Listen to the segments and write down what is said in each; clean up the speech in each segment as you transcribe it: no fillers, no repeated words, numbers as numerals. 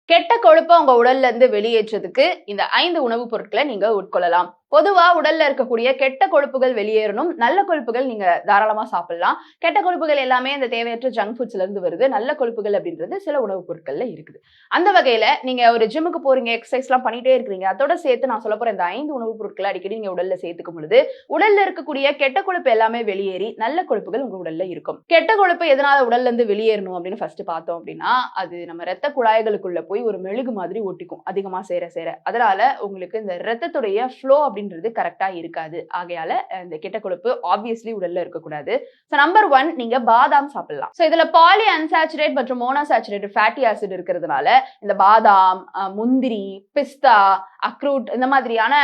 கெட்ட கொழுப்பை உங்க உடல்ல இருந்து வெளியேற்றதுக்கு இந்த 5 உணவுப் பொருட்களை நீங்க உட்கொள்ளலாம். பொதுவா உடல்ல இருக்கக்கூடிய கெட்ட கொழுப்புகள் வெளியேறணும். நல்ல கொழுப்புகள் நீங்க தாராளமா சாப்பிடலாம். கெட்ட கொழுப்புகள் எல்லாமே இந்த தேவையற்ற ஜங்க் ஃபுட்ஸ்ல இருந்து வருது. நல்ல கொழுப்புகள் அப்படின்றது சில உணவுப் பொருட்கள்ல இருக்குது. அந்த வகையில நீங்க ஒரு ஜிம்முக்கு போறீங்க, எக்ஸசைஸ்லாம் பண்ணிட்டே இருக்கிறீங்க. அதோட சேர்த்து நான் சொல்லப் போற இந்த 5 உணவுப் பொருட்களை அடிக்கடி நீங்க உடல்ல சேர்த்துக்கும் பொழுது உடல்ல இருக்கக்கூடிய கெட்ட கொழுப்பு எல்லாமே வெளியேறி நல்ல கொழுப்புகள் உங்க உடல்ல இருக்கும். கெட்ட கொழுப்பு எதனால உடல்ல இருந்து வெளியேறணும் அப்படின்னு ஃபர்ஸ்ட் பார்த்தோம் அப்படின்னா, அது நம்ம ரத்த குழாய்களுக்குள்ள போய் ஒரு மெழுகு மாதிரி ஒட்டிக்கும் அதிகமா சேர சேர. அதனால உங்களுக்கு இந்த ரத்தத்துடைய ஃப்ளோ அப்படின்றது கரெக்டா இருக்காது. ஆகையால இந்த கெட்ட கொழுப்பு ஆப்வியஸ்லி உடல்ல இருக்கக்கூடாது. நம்பர் 1 நீங்க பாதாம் சாப்பிடலாம். இதுல பாலி அன்சாச்சுரேட் மற்றும் மோனோசாச்சுரேட்டட் ஃபேட்டி ஆசிட் இருக்கிறதுனால இந்த பாதாம், முந்திரி, பிஸ்தா, அக்ரூட் இந்த மாதிரியான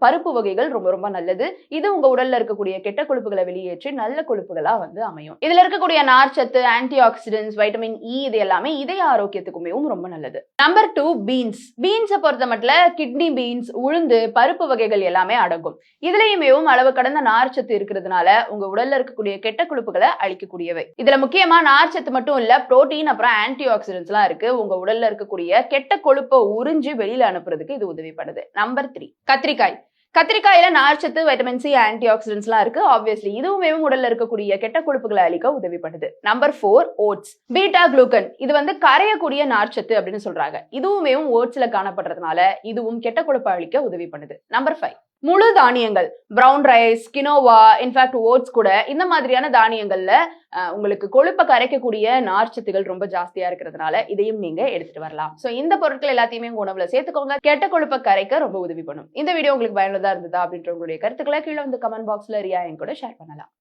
பருப்பு வகைகள் ரொம்ப ரொம்ப நல்லது. இது உங்க உடல்ல இருக்கக்கூடிய கெட்ட கொழுப்புகளை வெளியேற்றி நல்ல கொழுப்புகளா அமையும். இதுல இருக்கக்கூடிய நார்ச்சத்து, ஆன்டி ஆக்சிடென்ட்ஸ், வைட்டமின் இ இது எல்லாமே இதய ஆரோக்கியத்துக்குமே ரொம்ப நல்லது. Number 2 beans. பீன்ஸை பொறுத்த மட்டும் கிட்னி பீன்ஸ், உளுந்து, பருப்பு வகைகள் எல்லாமே அடங்கும். இதுலயுமே அளவு கடந்த நார்ச்சத்து இருக்கிறதுனால உங்க உடல்ல இருக்கக்கூடிய கெட்ட கொழுப்புகளை அழிக்கக்கூடியவை. இதுல முக்கியமா நார்ச்சத்து மட்டும் இல்ல, புரோட்டீன் அப்புறம் ஆன்டி ஆக்சிடென்ட்ஸ் எல்லாம் இருக்கு. உங்க உடல்ல இருக்கக்கூடிய கெட்ட கொழுப்பை உறிஞ்சி வெளியில அனுப்புறதுக்கு இது உதவிப்படுது. நம்பர் 3 கத்திரிக்காய். கத்திரிக்காயில நார்ச்சத்து, வைட்டமின் சி, ஆன்டி ஆக்சிடென்ட்ஸ் எல்லாம் இருக்கு. ஆப்வியஸ்லி இதுவுமே உடல்ல இருக்கக்கூடிய கெட்ட கொழுப்புகளை அழிக்க உதவிப்படுது. Number 4 oats. Beta glucan. இது கரையக்கூடிய நார்ச்சத்து அப்படின்னு சொல்றாங்க. இதுவுமே ஓட்ஸ்ல காணப்படுறதுனால இதுவும் கெட்ட கொழுப்பை அழிக்க உதவி பண்ணுது. நம்பர் 5 முழு தானியங்கள். Brown rice, quinoa, in fact oats கூட இந்த மாதிரியான தானியங்கள்ல உங்களுக்கு கொழுப்பை கரைக்கக்கூடிய நார்ச்சத்துகள் ரொம்ப ஜாஸ்தியா இருக்கிறதுனால இதையும் நீங்க எடுத்துட்டு வரலாம். இந்த பொருட்கள் எல்லாத்தையுமே உங்க உணவுல சேர்த்துக்கோங்க. கெட்ட கொழுப்பை கரைக்க ரொம்ப உதவி பண்ணும். இந்த வீடியோ உங்களுக்கு பயனுள்ளதா இருந்ததா அப்படின்ற உங்களுடைய கருத்துக்களை கீழே வந்து கமெண்ட் பாக்ஸ்ல ரியா என் கூட ஷேர் பண்ணலாம்.